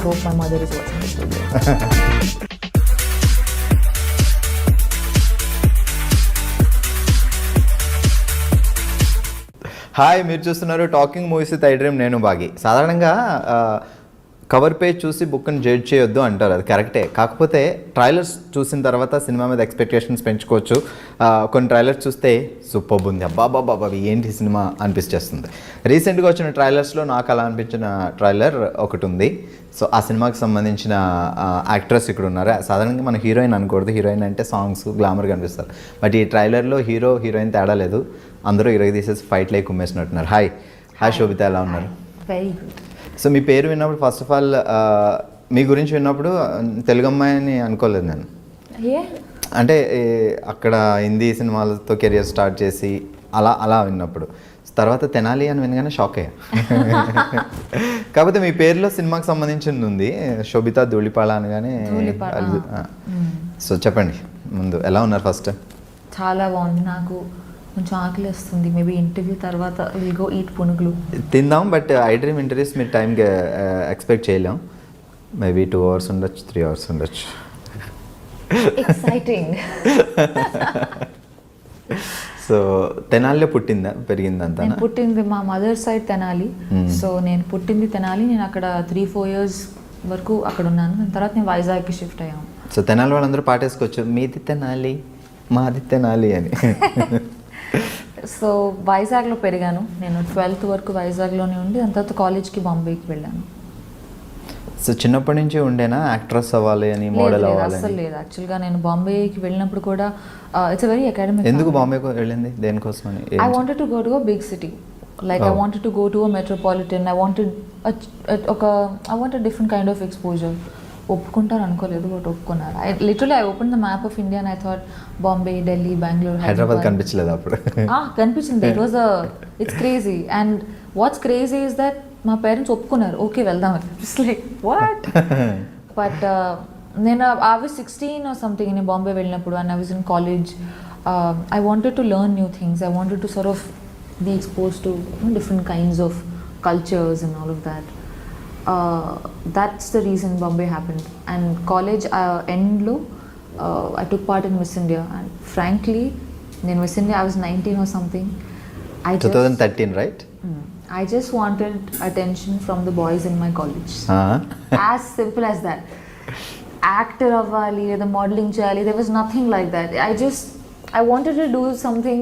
hope my mother is watching this video. Hi, మీరు చూస్తున్నారు talking movies with iDream. నేను బాగి. సాధారణంగా కవర్ పేజ్ చూసి బుక్ని జడ్జ్ చేయొద్దు అంటారు, అది కరెక్టే. కాకపోతే ట్రైలర్స్ చూసిన తర్వాత సినిమా మీద ఎక్స్పెక్టేషన్స్ పెంచుకోవచ్చు. కొన్ని ట్రైలర్స్ చూస్తే సూపర్ ఉంది, అబ్బాబాబా ఏంటి సినిమా అనిపిస్తుంది. రీసెంట్గా వచ్చిన ట్రైలర్స్లో నాకు అలా అనిపించిన ట్రైలర్ ఒకటి ఉంది. సో ఆ సినిమాకి సంబంధించిన యాక్ట్రెస్ ఇక్కడ ఉన్నారు. సాధారణంగా మన హీరోయిన్ అనకూడదు, హీరోయిన్ అంటే సాంగ్స్ గ్లామర్గా అనిపిస్తారు. బట్ ఈ ట్రైలర్లో హీరో హీరోయిన్ తేడా లేదు, అందరూ ఇరగ తీసేసి ఫైట్లే కుమ్మేసినట్టున్నారు. హాయ్ శోభిత, ఎలా ఉన్నారు? Very good. సో మీ పేరు విన్నప్పుడు ఫస్ట్ ఆఫ్ ఆల్ మీ గురించి విన్నప్పుడు తెలుగు అమ్మాయిని అనుకోలేదు నేను. అంటే అక్కడ హిందీ సినిమాలతో కెరియర్ స్టార్ట్ చేసి అలా విన్నప్పుడు, తర్వాత తెనాలి అని వినగానే షాక్ అయ్యా. కాకపోతే మీ పేరులో సినిమాకి సంబంధించింది ఉంది, శోభిత ధూళిపాళ అనగానే. సో చెప్పండి ముందు, ఎలా ఉన్నారు? ఫస్ట్ చాలా బాగుంది. నాకు కొంచెం ఆకలి వస్తుంది. మేబీ ఇంటర్వ్యూ తర్వాత విల్ గో ఈట్ పునుగులు తిందాం. బట్ iDream ఇంటర్వ్యూస్ మీరు టైంకి ఎక్స్పెక్ట్ చేయలేం. మేబీ 2 hours ఉండొచ్చు, 3 hours ఉండొచ్చు. ఎక్సైటింగ్. సో తెనాలిలో పుట్టిందా పెరిగిందంతా? నేను పుట్టింది మా మదర్ సైడ్ తెనాలి. సో నేను పుట్టింది తెనాలి. నేను అక్కడ 3-4 years వరకు అక్కడ ఉన్నాను. దాని తర్వాత నేను వైజాగ్కి షిఫ్ట్ అయ్యాను. సో తెనాలి వాళ్ళందరూ పాటేసుకోవచ్చు, మీది తెనాలి మాది తెనాలి అని. సో వైజాగ్లో పెరిగాను. నేను 12th వరకు వైజాగ్లోనే ఉండి దాని తర్వాత కాలేజ్కి బాంబేకి వెళ్ళాను. సో చిన్నప్పటి నుంచి ఉండేనా యాక్ట్రెస్ అవ్వాలి అని, మోడల్ అవ్వాలి? అసలు లేదు. యాక్చువల్గా నేను బాంబేకి వెళ్ళినప్పుడు కూడా ఇట్స్ వెరీ అకాడమిక్. ఎందుకు బాంబేకి వెళ్ళింది, దేనికోసం అని? I wanted to go to a big city. Like I wanted to go to a metropolitan. I wanted different kind of exposure. ఒప్పుకుంటారు అనుకోలేదు, బట్ ఒప్పుకున్నారు. I open the map of India and I thought Bombay, Delhi, Bengaluru, Hyderabad కనిపించలేదు అప్పుడు? కనిపించింది. It's crazy. And what's crazy is that మా parents ఒప్పుకున్నారు, okay వెళ్దాం. It's like what. But నేను I was 16 or something నేను బాంబే వెళ్ళినప్పుడు, and I was in college. I wanted to learn new things. I wanted to sort of be exposed to different kinds of cultures and all of that. That's the reason Bombay happened. And college end lo I took part in Miss India, and frankly in Miss India I was 19 or something. 2013, right? I just wanted attention from the boys in my college. As simple as that. Actor avvali or the modeling cheyali, there was nothing like that. I wanted to do something.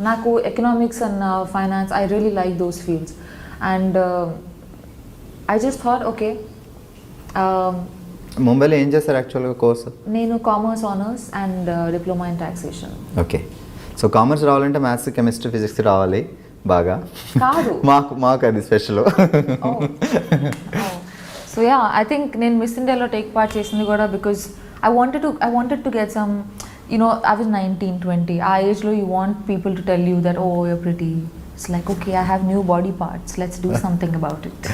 Naku economics and finance, I really like those fields. And I just thought, okay. ముంబైలో ఏం చేస్తారు యాక్చువల్గా course? నేను commerce honours and diploma in taxation. Okay. So commerce రావాలంటే maths, chemistry, physics రావాలి బాగా. కాదు, మాకు అది special. So yeah, I think నేను మిస్ ఇండియాలో టేక్ పార్ట్ చేసింది కూడా because I wanted to get some, I was 19-20. ఆ ఏజ్లో you want people to tell you that, oh you're pretty. It's like, okay, I have new body parts, let's do something about it.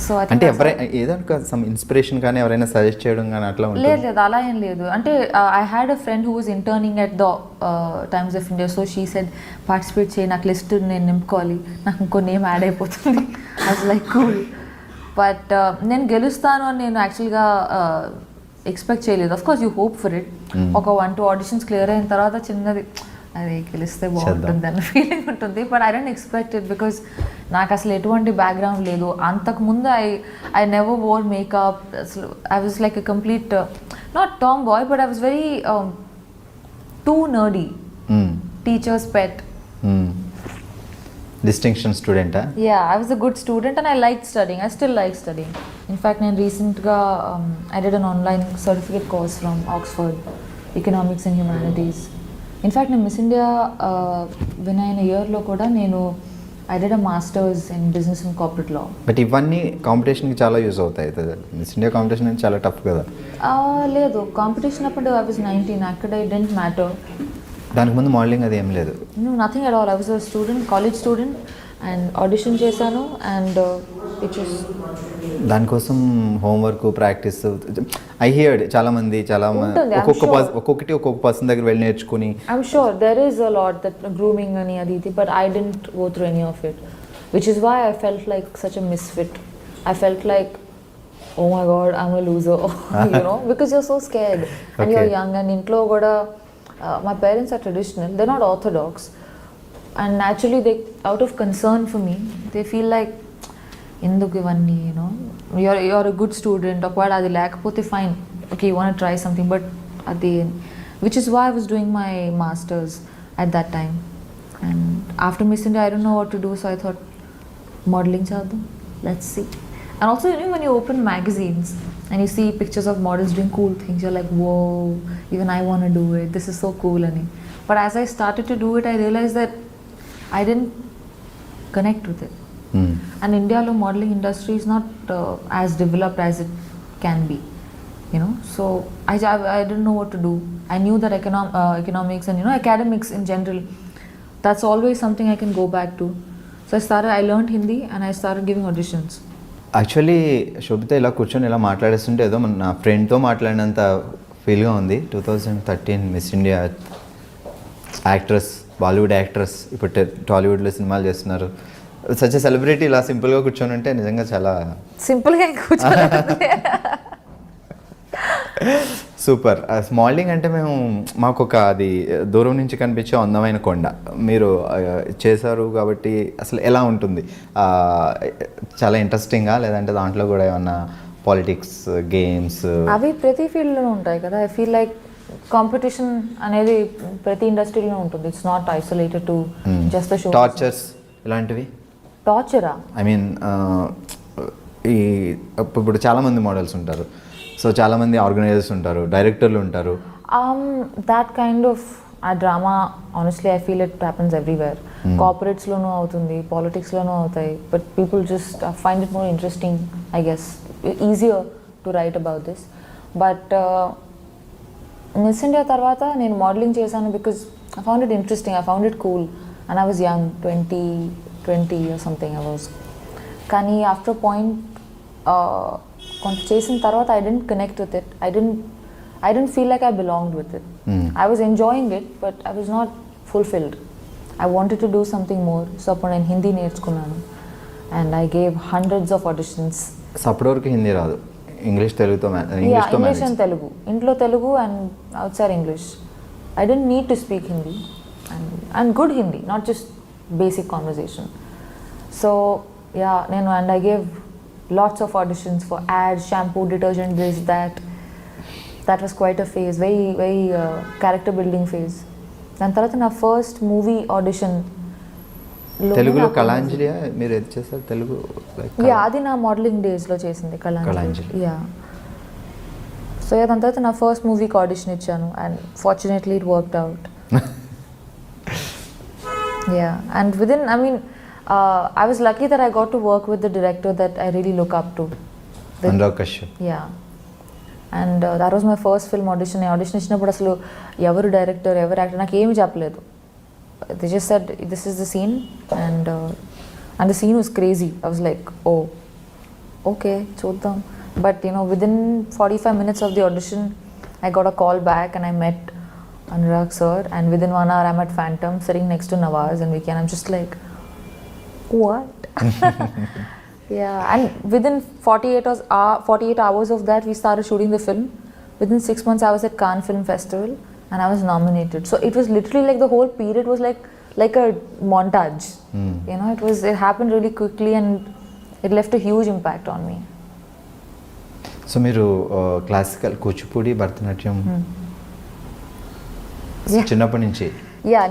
So అంటే ఎవరైనా ఏదైనా some inspiration కానీ ఎవరైనా suggest చేయడం కానీ అట్లా ఉంటుంది? లేదు, అలా ఏం లేదు. అంటే I had a friend who was interning at the Times of India. So she said, participate చేయి, నాకు లిస్ట్ నేను నింపుకోవాలి, నాకు ఇంకో నేమ్ యాడ్ అయిపోతుంది. I was like cool. But నేను గెలుస్తాను అని నేను యాక్చువల్గా ఎక్స్పెక్ట్ చేయలేదు. Of course you hope for it. ఒక 1-2 auditions క్లియర్ అయిన తర్వాత చిన్నది, అది గెలిస్తే బాగుంటుంది అన్న ఫీలింగ్ ఉంటుంది. But I don't expect it because నాకు అసలు ఎటువంటి బ్యాక్గ్రౌండ్ లేదు. అంతకుముందు ఐ నెవర్ వోర్ మేకప్. అసలు I was like a complete not tomboy, but I was very too nerdy, teacher's pet. Distinction స్టూడెంటా? Yeah, I was a good student and I like studying. I still like studying. In fact నేను రీసెంట్గా I did an online certificate course from Oxford, economics and humanities. In fact నేను miss India win అయిన ఇయర్లో కూడా నేను I did a masters in business and corporate law. But ఇవన్నీ కాంపిటీషన్కి చాలా use అవుతాయి. మిస్ ఇండియా కాంపిటీషన్ అనేది చాలా టఫ్ కదా? లేదు, కాంపిటీషన్ అప్పుడు ఐ వాజ్ 19. అక్కడ ఇట్ డెంట్ మ్యాటర్. దానికి ముందు మోడలింగ్ అది ఏం లేదు? Nothing at all. I was a student, college student, and audition చేశాను. అండ్ దానికోసం హోంవర్క్, ప్రాక్టీస్, ఐ హియర్డ్ చాలామంది ఒక్కొక్కటి ఒక్కొక్క పర్సన్ దగ్గర వెళ్ళి నేర్చుకుని. I'm sure there is a lot that grooming అని అది ఇది, but I didn't go through any of it, which is why I felt like such a misfit. I felt like oh my god, I'm a loser, you know, because you're so scared and you're Okay. young and intlo kuda my parents are traditional, they're not orthodox, and naturally they, out of concern for me, they feel like ఎందుకు ఇవన్నీ, you know, you're a good student, ఒకవేళ అది లేకపోతే fine, okay, you want to try something, but అది, which is why I was doing my masters at that time. And after Miss India I don't know what to do, so I thought modeling చేద్దాం, let's see. And also, you know, when you open magazines and you see pictures of models doing cool things, you're like, whoa, even I want to do it, this is so cool. But as I started to do it, I realized that I didn't connect with it. And India lo modeling industry is not as developed as it can be, you know. So I didn't know what to do. I knew that economics and, you know, academics in general, that's always something I can go back to. So I learned Hindi and I started giving auditions. Actually Sobhita ఇలా కూర్చొని ఇలా మాట్లాడేస్తుంటే ఏదో నా ఫ్రెండ్తో మాట్లాడినంత ఫీల్గా ఉంది. 2013 miss India actress, Bollywood actress, ఇప్పుడు టాలీవుడ్లో సినిమాలు చేస్తున్నారు. సచ్ ఎ సెలబ్రిటీ ఇలా సింపుల్గా కూర్చొని ఉంటే నిజంగా చాలా సింపుల్గా కూర్చొని సూపర్. మోడలింగ్ అంటే మాకు ఒక అది దూరం నుంచి కనిపించే అందమైన కొండ మీరు చేశారు కాబట్టి అసలు ఎలా ఉంటుంది? చాలా ఇంట్రెస్టింగ్గా, లేదంటే దాంట్లో కూడా ఏమన్నా పాలిటిక్స్, గేమ్స్ అవి ప్రతి ఫీల్డ్లోనూ ఉంటాయి కదా. ఐ ఫీల్ లైక్ కాంపిటీషన్ అనేది ప్రతి ఇండస్ట్రీలో ఉంటుంది. It's not isolated to just the show. Tortures ఇలాంటివి? టార్చరా? ఐ మీన్ ఈ ఇప్పుడు చాలామంది మోడల్స్ ఉంటారు, సో చాలామంది ఆర్గనైజర్స్ ఉంటారు, డైరెక్టర్లు ఉంటారు. That kind of a drama honestly I feel it happens everywhere. కార్పొరేట్స్లోనూ అవుతుంది, పాలిటిక్స్లోనూ అవుతాయి, but people just find it more interesting, I guess easier to write about this. But Miss India తర్వాత నేను మోడలింగ్ చేశాను because I found it interesting, I found it cool, and I was young, 20 or something I was. కానీ after point కొంత చేసిన తర్వాత I didn't connect with it. I dent feel like I belonged with it. I was enjoying it, but I was not fulfilled. I wanted to do something more. So అప్పుడు నేను హిందీ నేర్చుకున్నాను and I gave hundreds of auditions. So అప్పటి వరకు హిందీ రాదు, English తెలుగుతో English and Telugu, ఇంట్లో Telugu and outside English. I didn't need to speak Hindi and good Hindi, not just basic conversation. So yeah, and I gave lots of auditions for ads, shampoo, detergent, this, that. That was quite a phase, very character building phase. దాని తర్వాత నా first movie audition తెలుగులో కళాంజలి మీరు ఏది చేస్తారు? తెలుగు అది నా modelling డేస్లో చేసింది కళాంజలి. సో దాని తర్వాత నా ఫస్ట్ మూవీకి ఆడిషన్ ఇచ్చాను and fortunately it worked out. Yeah, and within, I mean, I was lucky that I got to work with the director that I really look up to. Anurag Kashyap. Yeah. And that was my first film audition. I audition ఇచ్చినప్పుడు అసలు ఎవరు director, ఎవరు actor నాకు ఏమి చెప్పలేదు. They just said, this is the scene, and the scene was crazy. I was like, oh, okay, చూద్దాం. But you know, within 45 minutes of the audition, I got a call back and I met Anurag sir, and within 1 hour I'm at Phantom sitting next to Nawaz and Vicky, and I'm just like, what? Yeah, and within 48 hours of that we started shooting the film. Within 6 months I was at Cannes Film Festival and I was nominated. So it was literally like the whole period was like a montage. You know, it happened really quickly and it left a huge impact on me. So మీరు classical, Kuchipudi, Bharatanatyam చిన్నప్పటి నుంచి?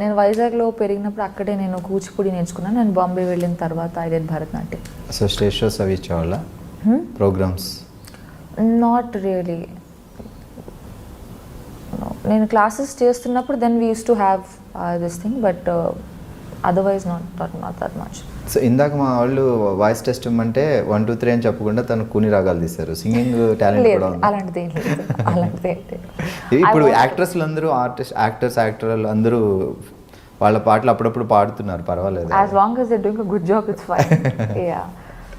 నేను వైజాగ్లో పెరిగినప్పుడు అక్కడే నేను కూచిపూడి నేర్చుకున్నాను. నేను బాంబే వెళ్ళిన తర్వాత I did Bharatanatyam. So stage shows అవి ఇచ్చేవాళ్ళ ప్రోగ్రామ్స్? Not really. నేను క్లాసెస్ చేస్తున్నప్పుడు then we used to have this thing, but otherwise not that much. So ఇందాక మా వాళ్ళు వాయిస్ టెస్ట్ ఇమ్మంటే 1 2 3 అని చెప్పకుండా తను కూని రాగాలు తీశారు. సింగింగ్ టాలెంట్ కూడా ఉంది? అలాంటిది ఇప్పుడు యాక్ట్రెస్లు అందరూ యాక్టర్లు అందరూ వాళ్ళ పాటలు అప్పుడప్పుడు పాడుతున్నారు, పర్వాలేదు. As long as they're doing a good job, it's fine. Yeah.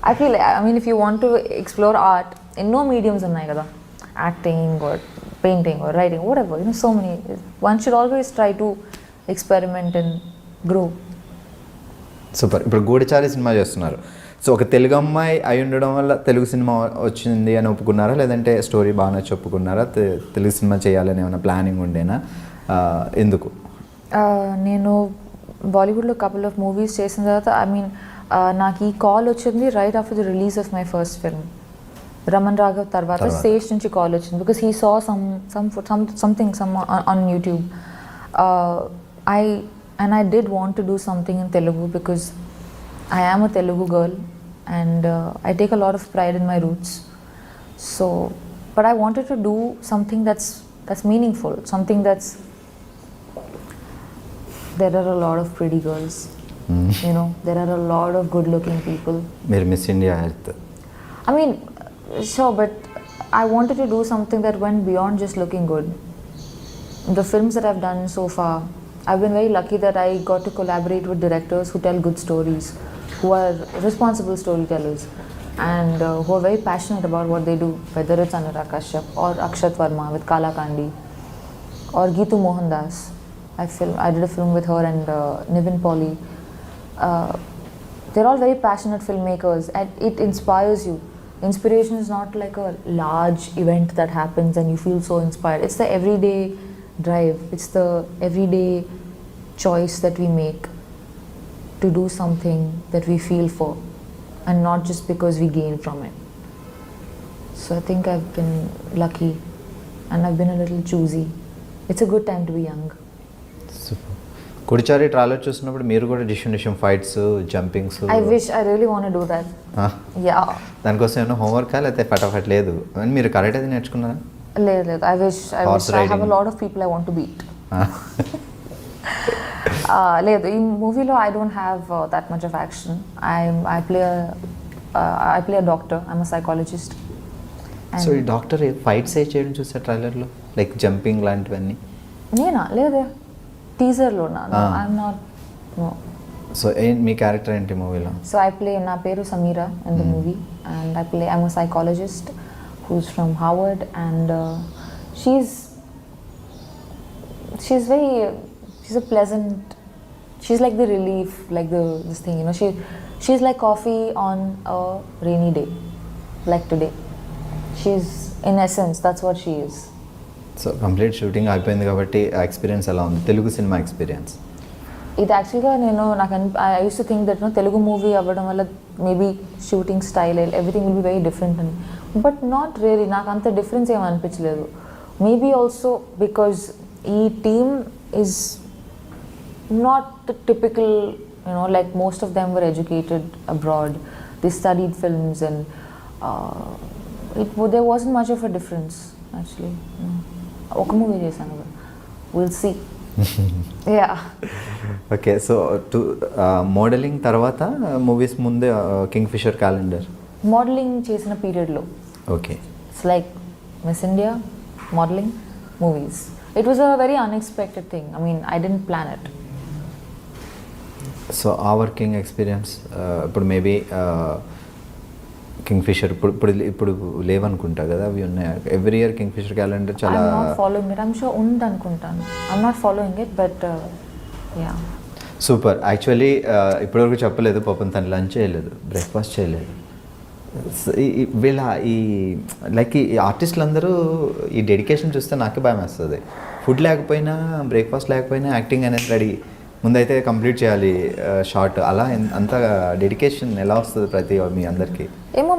I feel, I mean, if you want to explore art, ఎన్నో మీడియమ్స్ ఉన్నాయి కదా, acting or painting or writing, whatever, you know, so many. One should always try to experiment and grow. Super. ఇప్పుడు గూఢచారి cinema చేస్తున్నారు. So ఒక తెలుగు అమ్మాయి అయి ఉండడం వల్ల తెలుగు సినిమా వచ్చింది అని ఒప్పుకున్నారా, లేదంటే స్టోరీ బాగా నచ్చి ఒప్పుకున్నారా, తెలుగు సినిమా చేయాలని ఏమైనా ప్లానింగ్ ఉండేనా, ఎందుకు? నేను బాలీవుడ్లో కపుల్ ఆఫ్ మూవీస్ చేసిన తర్వాత నాకు ఈ కాల్ వచ్చింది right after the release of my first film Raman Raghav తర్వాత సేజ్ నుంచి కాల్ వచ్చింది, because he saw something on YouTube. I did want to do something in Telugu because I am a Telugu girl and I take a lot of pride in my roots. So, but I wanted to do something that's meaningful, something that's, there are a lot of pretty girls, you know, there are a lot of good looking people. Mere Miss India Earth. I mean, sure, but I wanted to do something that went beyond just looking good. The films that I've done so far, I've been very lucky that I got to collaborate with directors who tell good stories, who are responsible storytellers, and who are very passionate about what they do, whether it's Anurag Kashyap or Akshat Verma with Kala Kandi, or Geetu Mohandas. I did a film with her and Nivin Pauly. They're all very passionate filmmakers, and it inspires you. Inspiration is not like a large event that happens and you feel so inspired. It's the everyday drive, it's the everyday choice that we make to do something that we feel for, and not just because we gain from it. So I think I've been lucky and I've been a little choosy. It's a good time to be young. Super. Goodachari trailer చూసినప్పుడు మీరు కూడా డిషన్ fights, jumpings, I really want to do that. Yeah. దానికోసం ఏమైనా homework లేకపోతే ఫటాఫట్ లేదు అని మీరు కరెక్ట్ అది నేర్చుకున్నారా? లేదు. I wish I have a lot of people I want to beat. లేదు, ఈ మూవీలో I don't have that much of action. I play a doctor. I'm a psychologist. So ఈ డాక్టర్ ఫైట్స్ చేయడం చూసా ట్రైలర్లో, లైక్ జంపింగ్ లాంటివన్నీ? నేనా? లేదు, టీజర్లోనా? I'm not. No. So me character ఏంటి మూవీలో? So నా పేరు Sameera in the movie, and I'm a psychologist who's from Harvard, and she's a pleasant, she's like the relief, like this thing, you know, she's like coffee on a rainy day, like today. She's, in essence, that's what she is. So complete shooting అయిపోయింది కాబట్టి ఆ experience ఎలా ఉంది, Telugu cinema experience? ఇది యాక్చువల్గా I used to think that Telugu movie అవ్వడం వల్ల maybe shooting style everything will be very different అని, బట్ నాట్ రియలీ. నాకు అంత డిఫరెన్స్ ఏమీ అనిపించలేదు. మేబీ ఆల్సో బికాజ్ ఈ team is not typical, like most of them were educated abroad. They studied films and there wasn't much of a difference actually. ఒక movie చేశాను, we'll see. Yeah. Okay, so modelling తర్వాత movies ముందే Kingfisher calendar modelling చేసిన పీరియడ్లో. Okay, it's like miss India, modelling, movies. It was a very unexpected thing. I didn't plan it. So ఆ working experience ఇప్పుడు maybe Kingfisher ఇప్పుడు లేవనుకుంటా కదా, అవి ఉన్నాయి ఎవ్రీ ఇయర్ కింగ్ఫిషర్ క్యాలెండర్ చాలా. I'm not following it. I'm sure ఉంది అనుకుంటాను. I'm not following it, but yeah. Super. Actually ఇప్పటివరకు చెప్పలేదు పాపం, తను లంచ్ చేయలేదు, బ్రేక్ఫాస్ట్ చేయలేదు. వీళ్ళ లైక్ ఈ ఆర్టిస్టులు అందరూ ఈ డెడికేషన్ చూస్తే నాకే భయం వేస్తుంది. ఫుడ్ లేకపోయినా, బ్రేక్ఫాస్ట్ లేకపోయినా యాక్టింగ్ అనేది రెడీ, ముందైతే కంప్లీట్ చేయాలి షార్ట్, అలా అంత డెడికేషన్ ఎలా వస్తుంది ప్రతి మీ అందరికీ? ఏమో,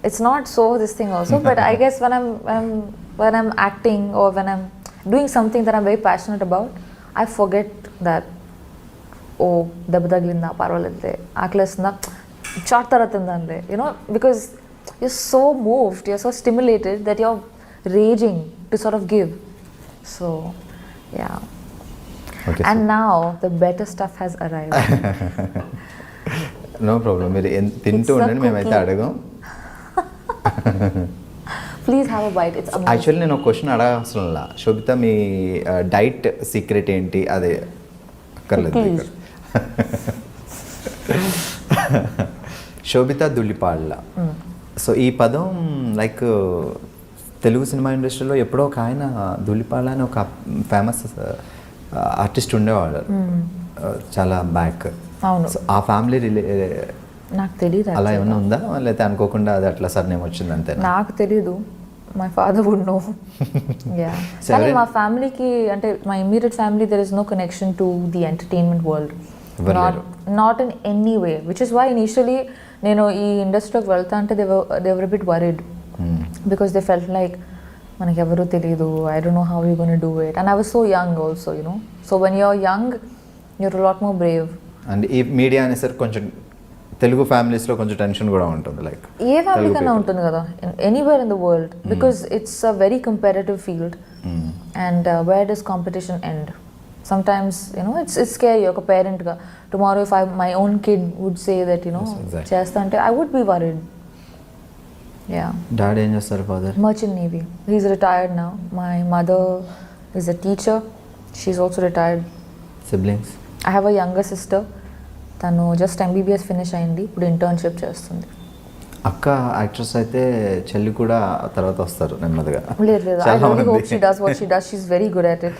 it's not so this thing also, but I guess when I'm acting or when I'm doing something that I'm very passionate about, I forget that, దెబ్బ తగిలిందా, పర్వాలేదే, ఆకలిస్తుందా, షార్ట్ తర్వాత తిందాంలే, because you're so moved, you're so stimulated that you're raging to sort of give. So yeah. Okay, and now the better stuff has arrived. No problem, మీరు తింటూ ఉండండి, మేమైతే అడగం. Please have a bite, it's amazing. Actually నేను ఒక question అడగాల్సిన, శోభిత మీ diet secret ఏంటి? అదే అక్కర్లేదు ఇక్కడ. శోభిత దుల్లిపాళ్ళ. సో ఈ పదం లైక్ తెలుగు సినిమా ఇండస్ట్రీలో ఎప్పుడో ఒక ఆయన దుల్లిపాళ్ళ అని ఒక ఫేమస్ ఆర్టిస్ట్ ఉండేవాడు చాలా బ్యాక్. అవును. సో ఆ ఫ్యామిలీ నాకు తెలియదు అలా ఏమైనా ఉందా, లేకపోతే అనుకోకుండా అది అట్లా సర్నేమ్ వచ్చింది అంతే? నాకు తెలీదు. My father would know. Yeah, కానీ మా ఫ్యామిలీకి అంటే my immediate family there is no connection to the entertainment world, not in any way, which is why initially నేను ఈ ఇండస్ట్రీలోకి వెళ్తా అంటే they were bit worried because they felt like మనకి ఎవరు తెలియదు, I don't know how you gonna do it, and I was so young also, you know. So when you're young you're lot more Brave. And ఈ media అనేసరికి కొంచెం తెలుగు ఫ్యామిలీస్లో కొంచెం tension కూడా ఉంటుంది, లైక్ ఏ ఫ్యామిలీ కన్నా ఉంటుంది కదా, anywhere in the world, because it's a very comparative field, and where does competition end? Sometimes, you know, it's scary. Oka parent ga tomorrow if my own kid would say that, you know, chesta ante I would be worried. Yeah. Dad em chestaru father? Merchant Navy. He's retired now. My mother is a teacher. She's also retired. Siblings? I have a younger sister. Tanu just MBBS finish ayindi. Ippudu internship chestundi. అక్క actress అయితే చెల్లి కూడా తర్వాత వస్తారు నెమ్మదిగా. లేదు I really hope she does what she does. She's very good at it.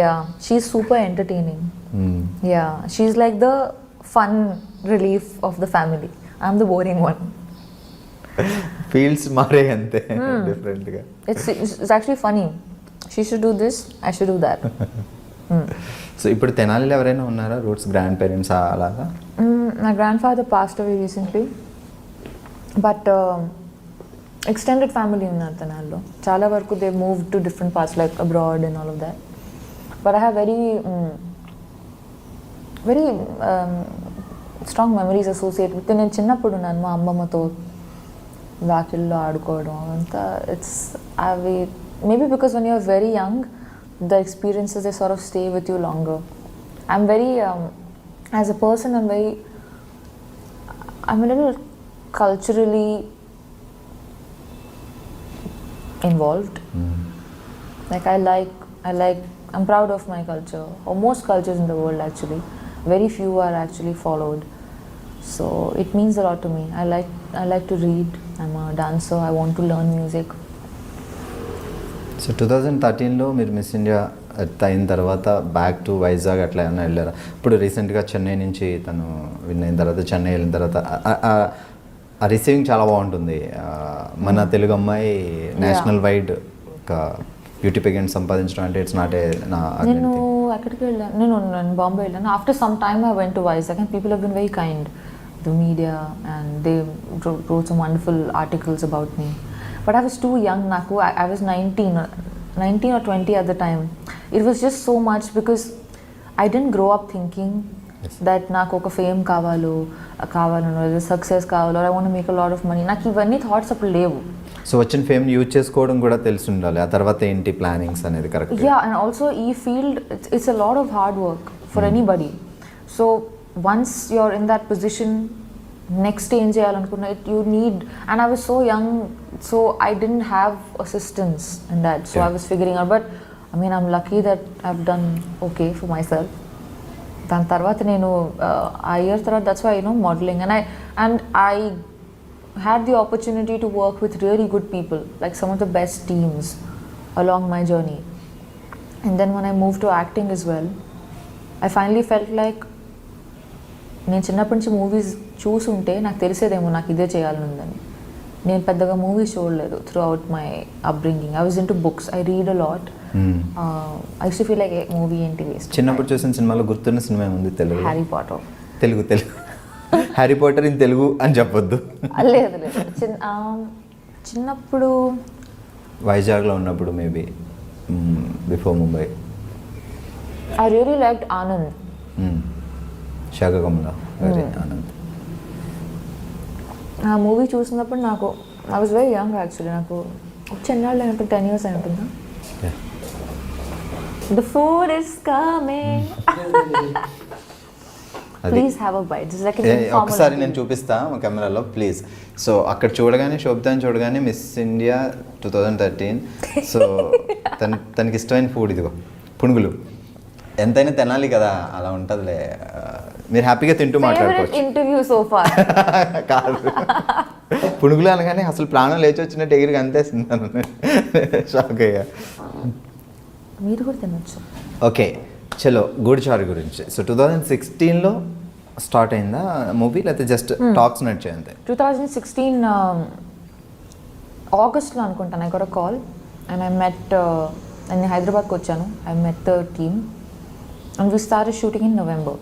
Yeah, she's super entertaining. Yeah, she's like the fun relief of the family. I'm the boring one. Fields మారే అంతే different గా. It's actually funny. She should do this, I should do that. So ఇప్పుడు తెనాలిలో ఎవరైనా ఉన్నారా roots grand parents అలాగా? My grandfather passed away recently, but extended family ఉన్నారు తెనాలిలో. చాలా వరకు they moved to different parts like abroad and all of that. But I have very strong memories associated with. నేను చిన్నప్పుడు ఉన్నాను మా అమ్మమ్మతో వాకిల్లో ఆడుకోవడం అంతా. ఇట్స్ అవి maybe because when you're very young the experiences they sort of stay with you longer. I'm very as a person I'm a little culturally involved. Like I'm proud of my culture, or most cultures in the world actually. Very few are actually followed. So it means a lot to me. I like to read. I'm a dancer. I want to learn music. So 2013లో మీరు Miss India అయిన తర్వాత back to Vizag అట్లా ఏమైనా వెళ్ళారా? ఇప్పుడు రీసెంట్గా చెన్నై నుంచి తను విన్ అయిన తర్వాత చెన్నై వెళ్ళిన తర్వాత ఆ రిసీవింగ్ చాలా బాగుంటుంది. మన తెలుగు అమ్మాయి నేషనల్ వైడ్ ఒక బ్యూటీ పెగెంట్ సంపాదించడం అంటే ఇట్స్ నాట్ ఏ నేను అక్కడికి వెళ్ళాను. నేను బాంబే వెళ్ళాను. After some time I went to Vizag and people have been very kind, the media, and they wrote some wonderful articles about me. But I was too young. I was 19 or 20 at the time. It was just so much because I didn't grow up thinking that నాకు ఒక fame కావాలో success కావాలో, I want to make a lot of money. నాకు ఇవన్నీ thoughts అప్పుడు లేవు. So వచ్చిన fame use చేసుకోవడం కూడా తెలిసి ఉండాలి. ఆ తర్వాత ఏంటి ప్లానింగ్స్ అనేది కరెక్ట్. యా, అండ్ ఆల్సో ఈ field it's a lot of hard work for anybody. So once you are in that position, next ఏం చేయాలనుకున్నా you need, and I was so young, so I didn't have assistance in that. So I was figuring out, but I mean I'm lucky that I have done okay for myself. దాని తర్వాత నేను ఆ year తర్వాత that's why modelling, and I had the opportunity to work with really good people, like some of the best teams along my journey. And then when I moved to acting as well, I finally felt like నేను చిన్నప్పటి నుంచి movies చూసుంటే నాకు తెలిసేదేమో నాకు ఇదే చేయాలని ఉందని. నేను పెద్దగా మూవీస్ చూడలేదు throughout my upbringing. I was into books, I read a lot. I used to feel like movie ఏంటి వేస్ట్. చిన్నప్పుడు చూసిన సినిమాలో గుర్తున్న సినిమా ఉంది Telugu? Harry Potter. Telugu Harry Potter in Telugu అని చెప్పొద్దు. లేదు చిన్నప్పుడు వైజాగ్లో ఉన్నప్పుడు maybe before Mumbai. I really liked Anand. శాఖకమల ఆనంద్. ఆ మూవీ చూసినప్పుడు నాకు I was very young actually. నాకు చిన్నాళ్ళు అయినప్పుడు 10 years అయి ఉంటుందా. The food is coming. Please have a bite. ఒకసారి నేను చూపిస్తా మా కెమెరాలో ప్లీజ్. సో అక్కడ చూడగానే శోభితాని చూడగానే మిస్ ఇండియా 2013. సో తనకి ఇష్టమైన ఫుడ్ ఇదిగో పునుగులు. ఎంతైనా తినాలి కదా, అలా ఉంటుందిలే. మీరు హ్యాపీగా తింటూ మాట్లాడుకోవచ్చు. ఇంటర్వ్యూ సో ఫార్ కాదు, పునుగులు అనగానే అసలు ప్రాణం లేచి వచ్చినట్టు ఎగిరికి అంతేస్తున్నాను. షాక్ అయ్యా. మీరు కూడా తినొచ్చు. ఓకే చలో గూడిచారు గురించి. సో 2016లో స్టార్ట్ అయిందా మూవీ, లేకపోతే జస్ట్ టాక్స్ నడిచాయి అంతే? 2016 ఆగస్ట్లో అనుకుంటాను. I got a call and I met, నేను హైదరాబాద్కి వచ్చాను. I met the team and we started shooting in November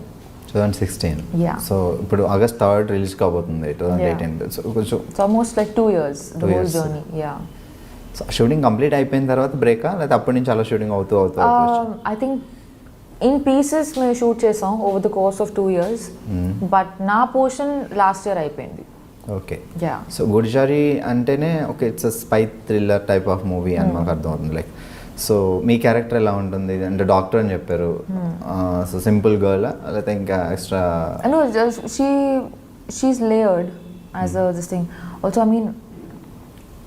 2016. Yeah. So ఇప్పుడు ఆగస్ట్ 3rd రిలీజ్ కాబోతుంది 2018. సో కొంచెం it's almost like 2 years the whole journey. Yeah. So shooting complete అయిపోయిన తర్వాత బ్రేకా, లేకపోతే అప్పటి నుంచి అలా షూటింగ్ అవుతూ I think in pieces మేము షూట్ చేసాం over the course of 2 years, but నా పోర్షన్ లాస్ట్ ఇయర్ అయిపోయింది. ఓకే. యా. సో గుడిచారి అంటేనే okay it's spy thriller type of movie అని మాకు అర్థం అవుతుంది. లైక్ సో మీ క్యారెక్టర్ ఎలా ఉంటుంది అంటే డాక్టర్ అని చెప్పారు, సో సింపుల్ గర్ల్ లేకపోతే ఇంకా extra? No, she's layered as this thing. Also, I mean,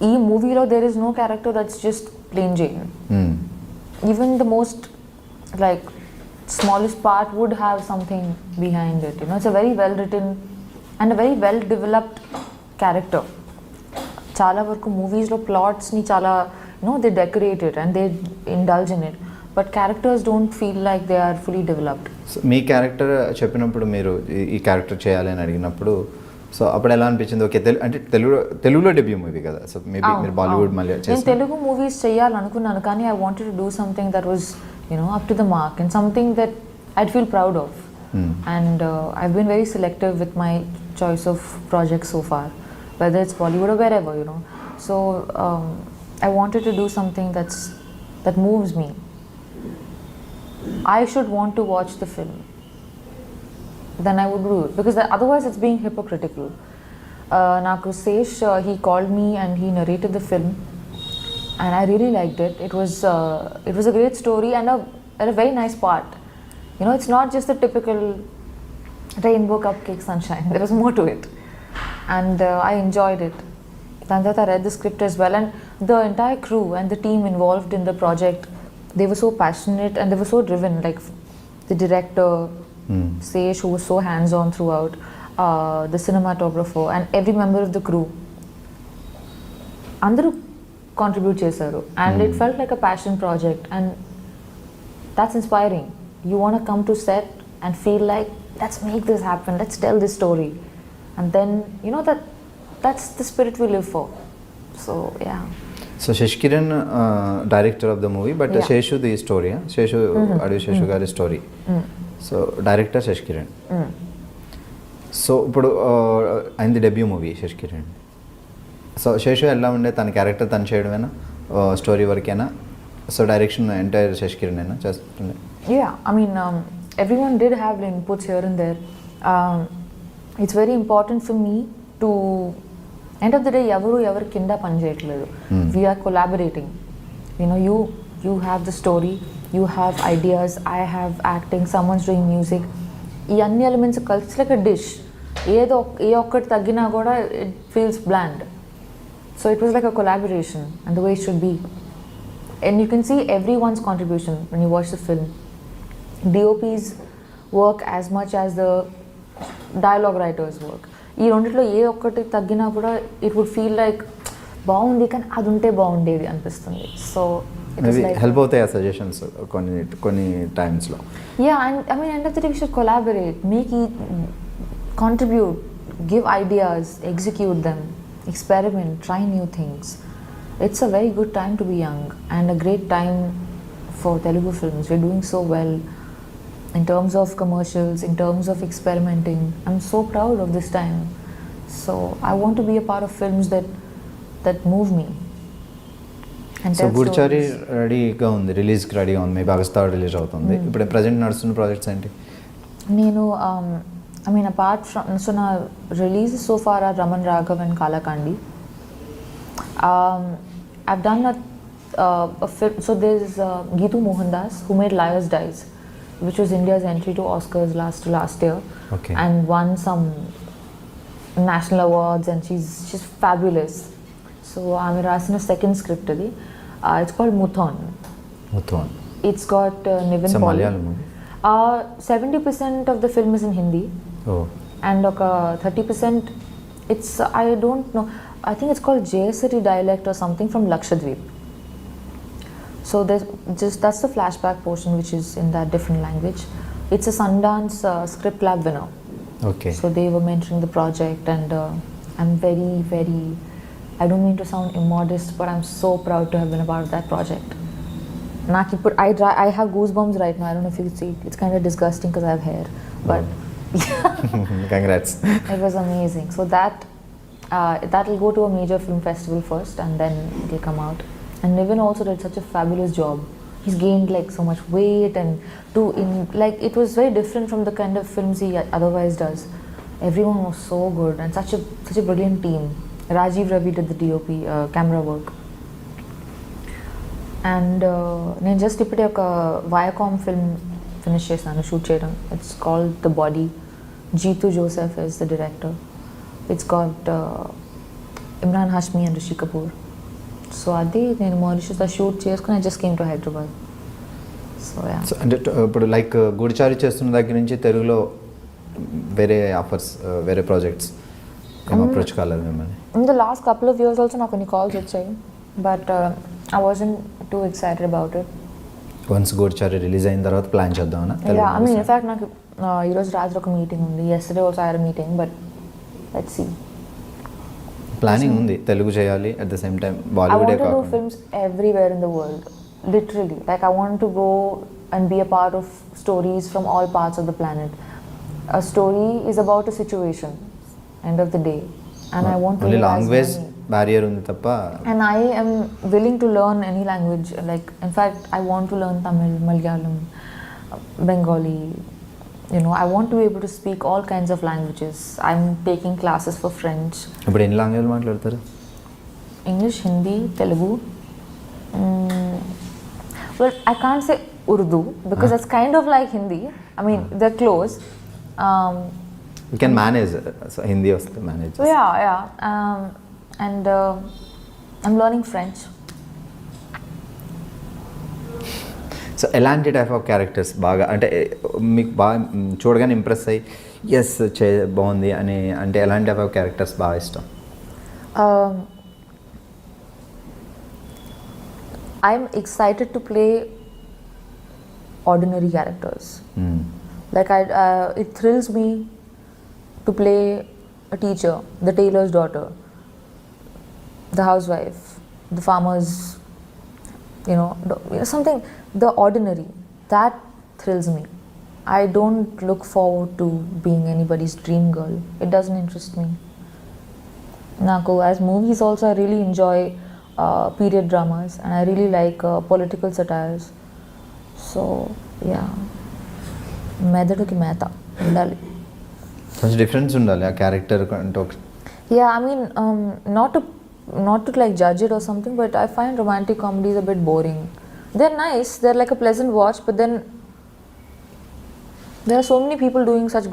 ఈ మూవీలో there is no character that's just plain Jane. Even the most like smallest part would have something behind it. You know, it's a very well written and a very well developed character. చాలా వరకు మూవీస్లో ప్లాట్స్ని చాలా they decorate it and they indulge in it, but characters don't feel like they are fully developed. So me character చెప్పినప్పుడు మీరు ఈ character చేయాలి అని అడిగినప్పుడు సో అప్పుడు ఎలా అనిపించింది? ఓకే అంటే తెలుగులో డెబ్యూ మూవీ కదా, సో మేబీ మీరు బాలీవుడ్ మళ్ళీ నేను తెలుగు మూవీస్ చేయాలనుకున్నాను, కానీ I wanted to do something that was up to the mark and something that I'd feel proud of. And I've been very selective with my choice of projects so far, whether it's Bollywood or wherever, so I wanted to do something that moves me. I should want to watch the film, then I would do it, because otherwise it's being hypocritical. Naku Sesh, he called me and he narrated the film and I really liked it. It was a great story and a very nice part. It's not just the typical rainbow cupcake sunshine. There was more to it, and I enjoyed it. Then I read the script as well, and the entire crew and the team involved in the project, they were so passionate and they were so driven. Like the director, Sesh, who was so hands-on throughout, the cinematographer and every member of the crew. Andaru contribute chesaru, and it felt like a passion project, and that's inspiring. You want to come to set and feel like, let's make this happen, let's tell this story, and then that's the spirit we live for. So yeah. So Sashikiran director of the movie, but Seshu the story, Seshu Adivi Seshu గారి story. So director Sashikiran. So ఇప్పుడు అయింది debut movie Sashikiran. So Seshu ఎలా ఉండే, తన character తను చేయడమేనా, story వరకేనా? So direction entire Sashikiran అయినా చేస్తుండే? Yeah, I mean, everyone did have inputs here and there. It's very important for me to, end of the day, ఎవరు కింద పని చేయట్లేదు. We are collaborating. You have the story, you have ideas, I have acting, someone's doing music. ఈ అన్ని elements కలిసి like a dish. ఏ ఒక్కటి తగ్గినా కూడా it feels bland. So it was like a collaboration, and the way it should be. And you can see everyone's contribution when you watch the film. DOP's work as much as the dialogue writers work. ఈ రెండిట్లో ఏ ఒక్కటి తగ్గినా కూడా it would feel like బాగుంది కానీ అది ఉంటే బాగుండేది అనిపిస్తుంది. సో హెల్ప్ అవుతాయి ఆ సజెషన్స్ కొన్ని టైమ్స్లో. Yeah, and I mean end of the day we should collaborate, make ఈ contribute, give ideas, execute them, experiment, try new things. It's a very good time to be young and a great time for Telugu films. We're doing so well in terms of commercials, in terms of experimenting. I'm so proud of this time. So I want to be a part of films that move me. So Goodachari రెడీగా ఉంది, రిలీజ్కి రెడీగా ఉంది, maybe August 3rd release అవుతుంది. ఇప్పుడు present నడుస్తున్న projects ఏంటి? నేను I mean, apart from, so now releases so far are Raman Raghav and Kalakandi. I've done a film, so there's Geetu Mohandas who made Liars Dies, which was India's entry to Oscars last year, okay, and won some national awards, and she's fabulous. So I'm writing a second script today. It's called Muthon. It's got Nivin Pauly. Malayalam movie. 70% of the film is in Hindi. Oh. And 30% it's, I don't know, I think it's called Jayasari dialect or something from Lakshadweep. So that's the flashback portion which is in that different language. It's a Sundance Script Lab winner. Okay. So they were mentoring the project, and I'm very, very, I don't mean to sound immodest, but I'm so proud to have been a part of that project. I have goosebumps right now. I don't know if you can see. It's kind of disgusting because I have hair, but Congrats. it was amazing. So that'll go to a major film festival first, and then it'll come out. And Niven also did such a fabulous job. He's gained like so much weight, and it was very different from the kind of films he otherwise does. Everyone was so good, and such a brilliant team. Rajiv Ravi did the DOP, camera work. And నేను just ఇప్పుడే ఒక Viacom film finish చేశాను shoot చేయడం. It's called the body. Jitu Joseph is the director. It's got Imran Hashmi and Rishi Kapoor. So అది నేను మారిషస్లో shoot చేసుకుని I just came to Hyderabad. So yeah. So అంటే ఇప్పుడు లైక్ గూడిచారి చేస్తున్న దగ్గర నుంచి తెలుగులో వేరే ఆఫర్స్, వేరే ప్రాజెక్ట్స్ ఏం అప్రోచ్ కాలేదు మిమ్మల్ని? In the last couple of years also నాకు కొన్ని కాల్స్ వచ్చాయి, but I wasn't too excited about it. Once Goodachari release అయిన తర్వాత ప్లాన్ చేద్దామన్నా? యా, ఐ మీన్ ఇన్ఫాక్ట్ నాకు ఈరోజు రాత్రి ఒక మీటింగ్ ఉంది. Yesterday also I had a meeting, but let's see. Planning ఉంది తెలుగు చేయాలి, at the same time I బాలీవుడే want to do కాకుండా. films everywhere in the world, literally. Like I want to go and be a part of stories from all parts of the planet. A story is about a situation, end of the day, and I want to only live as language many. Barrier ఉంది తప్ప. And I am willing to learn any language. Like in fact, I want to learn Tamil, Malayalam, Bengali. You know, I want to be able to speak all kinds of languages. I'm taking classes for French, ఇప్పుడు ఎన్ని language మాట్లాడతారు? English, Hindi, Telugu. Well, I can't say Urdu because it's kind of like Hindi. I mean, they're close. You can manage, Hindi వస్తే manage. So yeah. And I'm learning French. So ఎలాంటి type of characters బాగా అంటే మీకు బాగా చూడగానే impress అయ్యి yes బాగుంది అని అంటే ఎలాంటి టైప్ ఆఫ్ క్యారెక్టర్స్ బాగా ఇష్టం? I'm excited to play ordinary characters. Like it thrills me to play a teacher, the tailor's daughter, the housewife, the farmer's, something, the ordinary. That thrills me. I don't look forward to being anybody's dream girl. It doesn't interest me. Naku, as movies also, I really enjoy period dramas, and I really like political satires. So, yeah. మెదడుకి మేత ఉండాలి. కొంచెం difference ఉండాలి ఆ character అంటే. Yeah, I mean, not to like judge it or something, but I find romantic comedies a bit boring. They're nice, they're like a pleasant watch, but then there are so many people doing such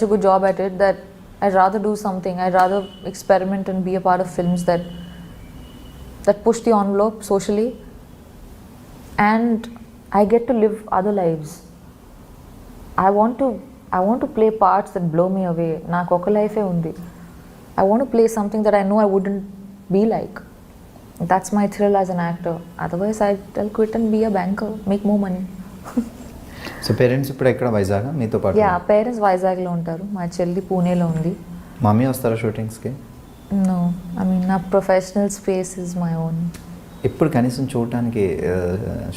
a good job at it that I'd rather do something. I'd rather experiment and be a part of films that push the envelope socially, and I get to live other lives. I want to play parts that blow me away. Naaku oka life e undi. I want to play something that I know I wouldn't be like. That's my thrill as an actor. Otherwise, I'll quit and be a banker, make more money. So parents ఇప్పుడు ఎక్కడ, వైజాగ్ మీతో పాటు? Yeah, parents వైజాగ్లో ఉంటారు. మా చెల్లి పూణేలో ఉంది. మమ్మీ వస్తారా షూటింగ్స్కి? నో, ఐ మీన్ నా professional space is my own. ఇప్పుడు కనీసం చూడటానికి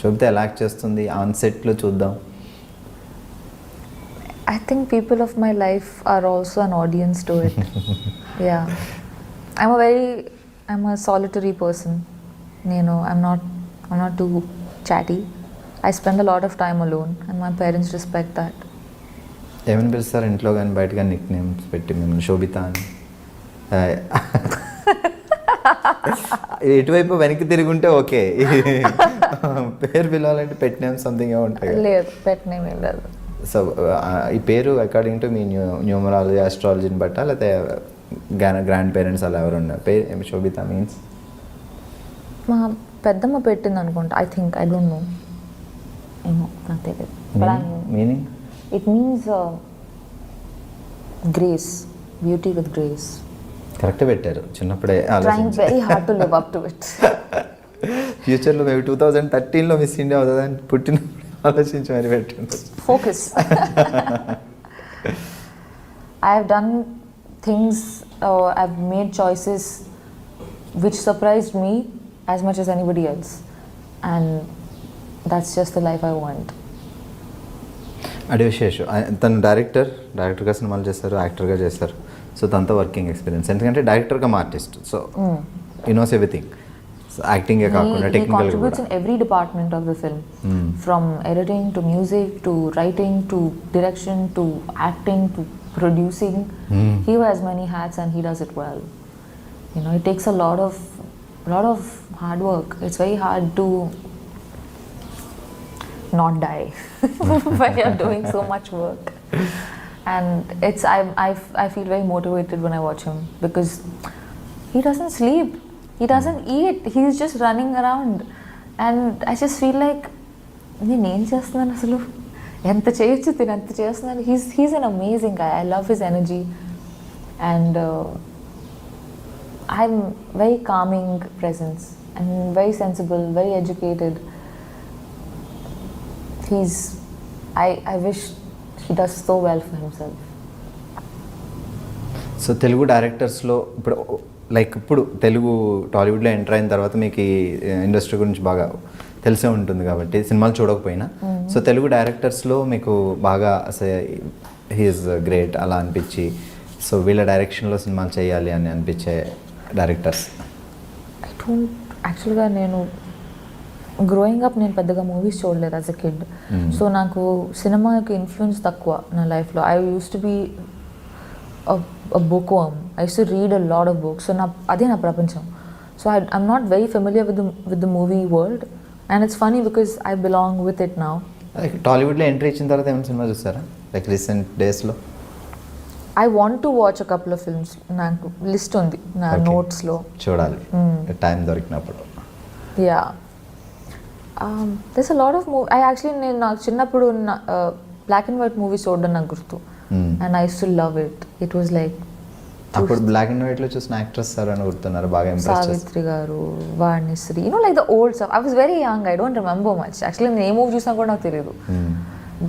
శోభిత ఎలా యాక్ట్ చేస్తుంది ఆన్ సెట్లో చూద్దాం. I think people of my life are also an audience to it. Yeah, I'm a solitary person. I'm not too chatty. I spend a lot of time alone, and my parents respect that. ఏమని పిలుస్తారు ఇంట్లో కానీ బయట కానీ Nick names పెట్టి మిమ్మల్ని? శోభిత అని ఎటువైపు వెనక్కి తిరుగుంటే ఓకే, పేరు పిలవాలంటే పెట్ నేమ్ సంథింగ్ ఏమో ఉంటాయి. లేదు, పెట్ నేమ్ ఏం లేదు. సో ఈ పేరు అకార్డింగ్ టు మీ న్యూమరాలజీ ఆస్ట్రాలజీని బట్టా లేకపోతే గ్రాండ్ పేరెంట్స్ అలా ఎవరు ఉన్నారు? పేరు ఏమి శోభిత మీన్స్? మా పెద్దమ్మ పెట్టింది అనుకుంటా. I think, I don't no, ఏమో నాకు తెలియదు. Meaning? It means grace, beauty with grace. Correct పెట్టారు. చిన్నప్పుడే trying very hard to live up to it. ఫ్యూచర్లో మేము 2013లో మిస్ ఇండియా అవుతుందని పుట్టినప్పుడు ఆలోచించి మరి పెట్టండి. Focus. I've done things, I've made choices which surprised me as much as anybody else, and that's just the life I want. అదే విశేషం తను డైరెక్టర్గా సినిమాలు చేస్తారు, యాక్టర్గా చేస్తారు. సో తనతో వర్కింగ్ ఎక్స్పీరియన్స్, ఎందుకంటే డైరెక్టర్గా ఆర్టిస్ట్, సో ఈ నోస్ ఎవ్రీథింగ్. యాక్టింగే కాకుండా technical contributes in every department of the film, from editing to music to writing to direction to acting to producing. He wears many hats and he does it well. You know, it takes a lot of hard work. It's very hard to not die when you're doing so much work, and I feel very motivated when I watch him, because he doesn't sleep, he doesn't eat, he's just running around, and I just feel like నేను ఏం చేస్తున్నాను అసలు, ఎంత చేయొచ్చు తిని ఎంత చేస్తున్నాను. He's an amazing guy. I love his energy, and I'm very calming presence, and very sensible, very educated. I wish he does so well for himself. So Telugu డైరెక్టర్స్లో ఇప్పుడు తెలుగు టాలీవుడ్లో ఎంటర్ అయిన తర్వాత మీకు ఈ ఇండస్ట్రీ గురించి బాగా తెలిసే ఉంటుంది కాబట్టి సినిమాలు చూడకపోయినా, సో తెలుగు డైరెక్టర్స్లో మీకు బాగా హీఈస్ గ్రేట్ అలా అనిపించి, సో వీళ్ళ డైరెక్షన్లో సినిమాలు చేయాలి అని అనిపించే డైరెక్టర్స్? యాక్చువల్గా నేను గ్రోయింగ్ అప్ నేను పెద్దగా మూవీస్ చూడలేదు యాజ్ అ కిడ్, సో నాకు సినిమా యొక్క ఇన్ఫ్లుయెన్స్ తక్కువ నా లైఫ్లో. I used to be a bookworm. I used to read a lot of books. So అదే నా ప్రపంచం. So I'm not very familiar with the movie world, and it's funny because I belong with it now. టాలీవుడ్లో entry ఇచ్చిన తర్వాత ఏమైనా cinema చూస్తారా recent డేస్లో? I want to watch a couple of films. నాకు లిస్ట్ ఉంది నా నోట్స్లో, చూడాలి టైం దొరికినప్పుడు. Yeah. There's a lot of నేను నాకు చిన్నప్పుడు బ్లాక్ అండ్ వైట్ మూవీస్ చూడడం నాకు గుర్తు, and I used to love it. It was like అప్పుడు బ్లాక్ అండ్ వైట్ లో చూసిన యాక్ట్రెస్ సార్ అని గుర్తున్నారు బాగా? సావిత్రి గారు, Vanisri, like the old stuff. I was very young, I don't remember much actually. నేను ఏ మూవీ చూసినా కూడా నాకు తెలియదు,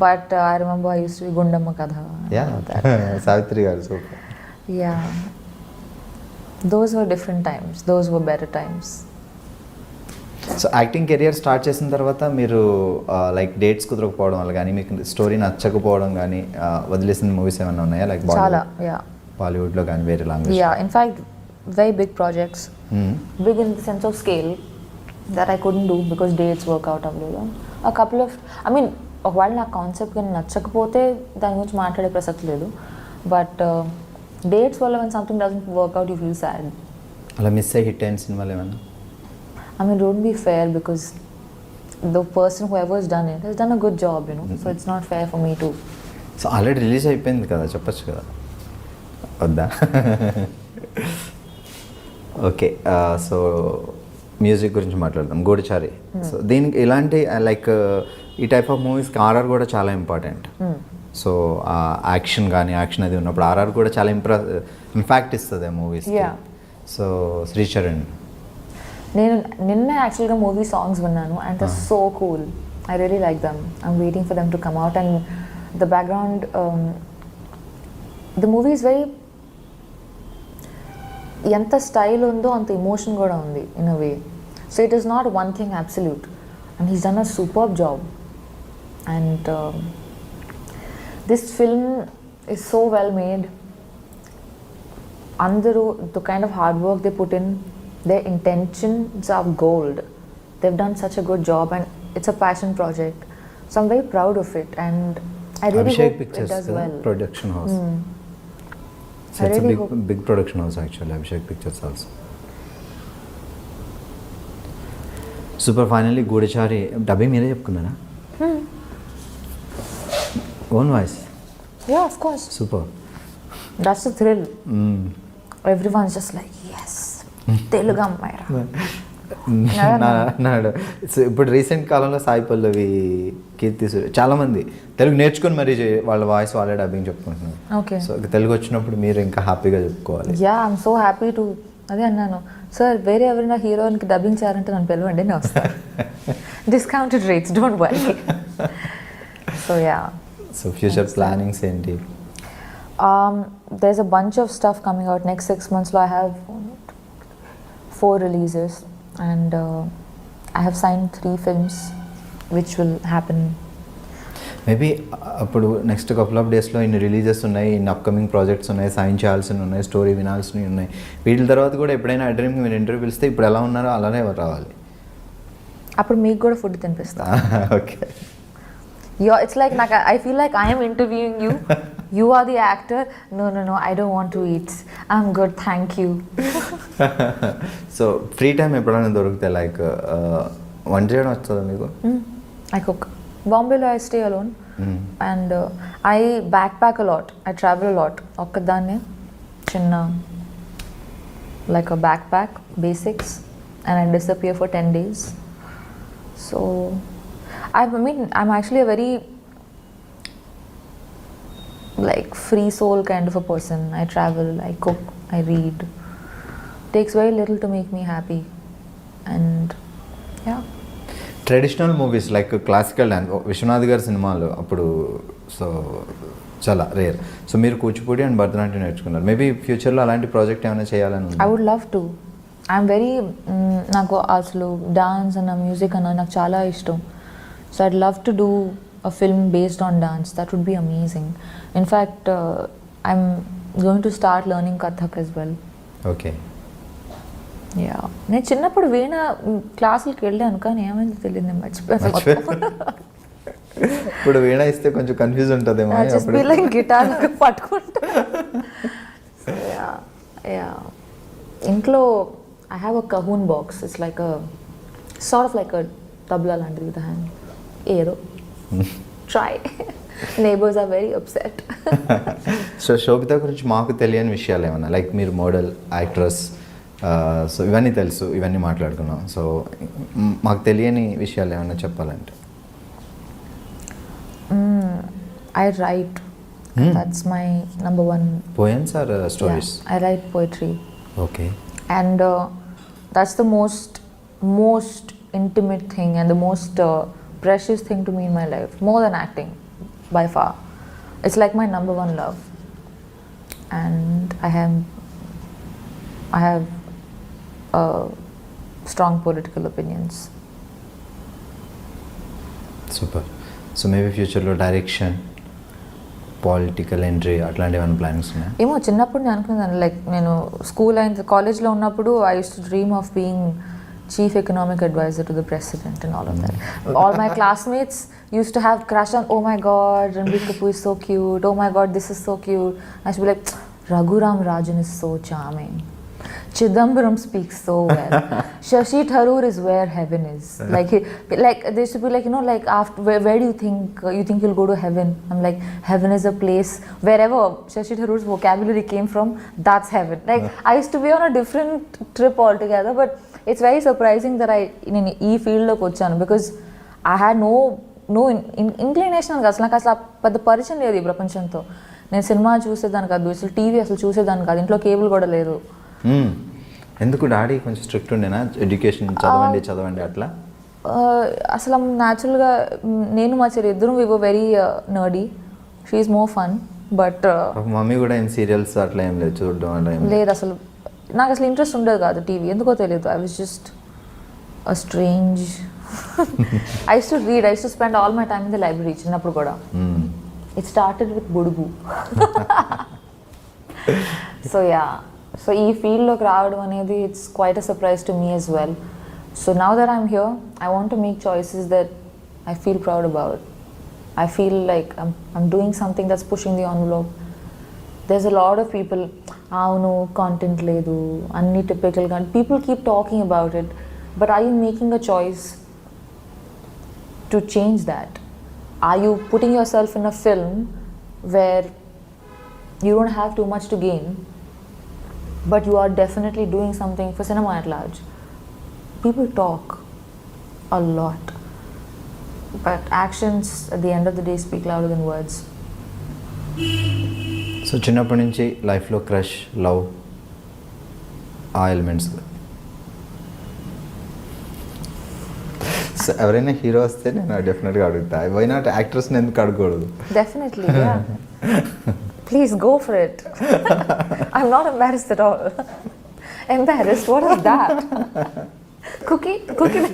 but I remember I used to be Gundamma కథ. సావిత్రి గారు super. Yeah, those were different times, those were better times. So acting career start చేసిన తర్వాత మీరు లైక్ డేట్స్ కుదరకపోవడం వల్ల కానీ, మీకు స్టోరీ నచ్చకపోవడం కానీ వదిలేసిన మూవీస్ ఏమైనా ఉన్నాయా? లైక్ చాలా, బాలీవుడ్లో కానీ వేరే language? In fact very big projects, big in the sense of scale, that I couldn't do because dates work out అవ్వలేదు. A couple of, I mean, ఒకవేళ నా కాన్సెప్ట్ కానీ నచ్చకపోతే దాని గురించి మాట్లాడే ప్రసక్తి లేదు, బట్ డేట్స్ వల్ల when something doesn't work out you feel sad. అలా మిస్ అయ్యి హిట్ అయిన సినిమాలు ఏమైనా? I mean, it wouldn't be fair because the person whoever's done it has done a good job, you know. So it's not fair for me to. So already release అయిపోయింది కదా, చెప్పచ్చు కదా, వద్దా? Okay, so music గురించి మాట్లాడదాం. గూఢచారి, so దీనికి ఇలాంటి like ఈ టైప్ ఆఫ్ మూవీస్కి ఆర్ఆర్ కూడా చాలా ఇంపార్టెంట్. సో యాక్షన్ కానీ యాక్షన్ అది ఉన్నప్పుడు ఆర్ఆర్ కూడా చాలా ఇంపాక్ట్ ఇస్తుంది ఆ మూవీస్. సో శ్రీచరణ్, నేను నిన్న యాక్చువల్గా మూవీ సాంగ్స్ విన్నాను and they're so cool. I really like them. I'm waiting for them to come out, and the background, the movie is very, ఎంత స్టైల్ ఉందో అంత ఎమోషన్ కూడా ఉంది in a way. So it is not one thing absolute, and he's done a superb job. And this film is so well made. Andaru, the kind of hard work they put in, their intentions are gold. They've done such a good job, and it's a passion project. So I'm very proud of it, and I really Abhishek hope Pictures, it does well. Production house. So I it's really a big production house actually, Abhishek Pictures also. Super. Finally, Goodachari dubbing మీరే చెప్పుకున్నారా? Own voice? Yeah, of course. Super. That's the thrill. Everyone's just like, yes, Telugu అమ్మాయిరా. So ఇప్పుడు recent కాలంలో సాయి పల్లవి, కీర్తి సురేష్ చాలామంది తెలుగు నేర్చుకుని మరీ వాళ్ళ voice వాళ్ళే డబ్బింగ్ చెప్పుకుంటున్నారు. ఓకే, సో తెలుగు వచ్చినప్పుడు మీరు ఇంకా హ్యాపీగా చెప్పుకోవాలి. I'm so happy to. అదే అన్నాను, సార్ వేరే ఎవరైనా హీరోయిన్కి డబ్బింగ్ చేయాలంటే నన్ను పిలవండి, నేను వస్తాను. Discounted rates, don't worry. So future plannings ఏంటి? There's a bunch of stuff coming out next 6 months. So I have 4 releases, and I have signed 3 films, which will happen. Maybe అప్పుడు నెక్స్ట్ కపుల్ ఆఫ్ డేస్లో ఇన్ని releases ఉన్నాయి, ఇన్ని upcoming projects ఉన్నాయి, sign చేయాల్సినవి ఉన్నాయి, story వినాల్సినవి ఉన్నాయి. వీటి తర్వాత కూడా ఎప్పుడైనా iDreamకి మీరు ఇంటర్వ్యూ పిలిస్తే ఇప్పుడు ఎలా ఉన్నారో అలానే రావాలి. అప్పుడు మీకు కూడా ఫుడ్ తినిపిస్తా. Okay. It's like I feel like I am interviewing you. You are the actor. No, I don't want to eat. I'm good, thank you. So free time ఎప్పుడైనా దొరికితే లైక్ వంట చేయడం వస్తుందా మీకు? I cook. Bombay I stay alone, and I backpack a lot. I travel a lot. ఒక్కదాన్నే చిన్న like a backpack, basics, and I disappear for 10 days. So I mean I'm actually a very like free soul kind of a person. I travel, I cook, I read. Takes very little to make me happy, and yeah. Traditional movies like classical dance Viswanath గారి సినిమాలు అప్పుడు so చాలా rare. So మీరు Kuchipudi and Bharatanatyam నేర్చుకున్నారు. Maybe ఫ్యూచర్లో అలాంటి project ఏమైనా చేయాలని? I would love to. I'm very నాకు అసలు డాన్స్ అన్న మ్యూజిక్ అన్న నాకు చాలా ఇష్టం. So I'd love to do a film based on dance. That would be amazing. In fact I'm going to start learning Kathak as well. Okay. Yeah, నేను చిన్నప్పుడు వీణ క్లాసులకి వెళ్ళాను, కానీ ఏమైందో తెలియదు, నేను మర్చిపోయాను. ఇప్పుడు వీణ ఇస్తే కొంచెం కన్ఫ్యూజ్ ఉంటుందేమో. గిటార్ పట్టుకుంటా. ఇంట్లో I have a cajon box. It's like a sort of like a tabla లాంటిది విత్ హ్యాండ్. ఏదో try. Neighbours are very upset. So Sobhita గురించి మాకు తెలియని విషయాలు ఏమన్నా, లైక్ మీరు మోడల్, యాక్ట్రెస్, సో ఇవన్నీ తెలుసు, ఇవన్నీ మాట్లాడుకున్నాం. సో మాకు తెలియని విషయాలు ఏమన్నా చెప్పాలంటే? I write. That's my number one. Poems or stories? Yeah, I write poetry. Okay. And that's the most intimate thing and the most precious thing to me in my life, more than acting by far. It's like my number one love, and I have strong political opinions. Super. So maybe ఫ్యూచర్లో direction, political entry అట్లాంటి ఏమైనా plans ఉన్నాయా? ఏమో, చిన్నప్పుడు నేను అనుకున్నాను, like నేను school అయిన కాలేజ్లో ఉన్నప్పుడు I used to dream of being chief economic advisor to the president and all of that. All my classmates used to have crush on, oh my god, Ranbir Kapoor is so cute, oh my god, this is so cute. I should be like, Raghuram Rajan is so charming, Chidambaram speaks so well, Shashi Tharoor is where heaven is. Like they used to be like, you know, like after where do you think you'll go to heaven? I'm like, heaven is a place wherever Shashi Tharoor's vocabulary came from, that's heaven. Like I used to be on a different trip altogether, but it's very surprising that I in ఈ ఫీల్డ్లోకి వచ్చాను, because I had no inclination కాదు. నాకు అసలు పెద్ద పరిచయం లేదు ఈ ప్రపంచంతో. నేను సినిమా చూసేదాన్ని కాదు, అసలు టీవీ అసలు చూసేదాన్ని కాదు, ఇంట్లో కేబుల్ కూడా లేదు. ఎందుకు డాడీ కొంచెం స్ట్రిక్ట్ ఉండేనా? ఎడ్యుకేషన్ చదవండి అట్లా? అసలు న్యాచురల్గా నేను మా చెల్లి ఇద్దరు we were very nerdy. She is more fun. But mummy కూడా ఏం సీరియల్స్ అట్లా ఏం లేదు చూడడం? లేదు, అసలు నాకు అసలు ఇంట్రెస్ట్ ఉండదు కాదు టీవీ, ఎందుకో తెలియదు. I was just a strange. I used to read, I used to spend all my time in the library చిన్నప్పుడు కూడా. It started with Budugu. So yeah, so ఈ ఫీల్డ్లోకి రావడం అనేది it's quite a surprise to me as well. So now that I'm here, I want to make choices that I feel proud about. I feel like I'm doing something that's pushing the envelope. There's a lot of people, no content ledu, anni typical content. People keep talking about it, but are you making a choice to change that? Are you putting yourself in a film where you don't have too much to gain, but you are definitely doing something for cinema at large? People talk a lot, but actions at the end of the day speak louder than words. So చిన్నప్పటి నుంచి లైఫ్లో crush, love, ఆ elements. So ఎవరైనా hero వస్తే నేను డెఫినెట్గా అడుగుతా, why not యాక్ట్రెస్ని ఎందుకు అడగకూడదు? Definitely, yeah. Please go for it. I'm not embarrassed at all. Embarrassed? What is that? Cookie? Cookie?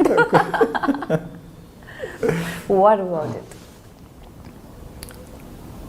What about it?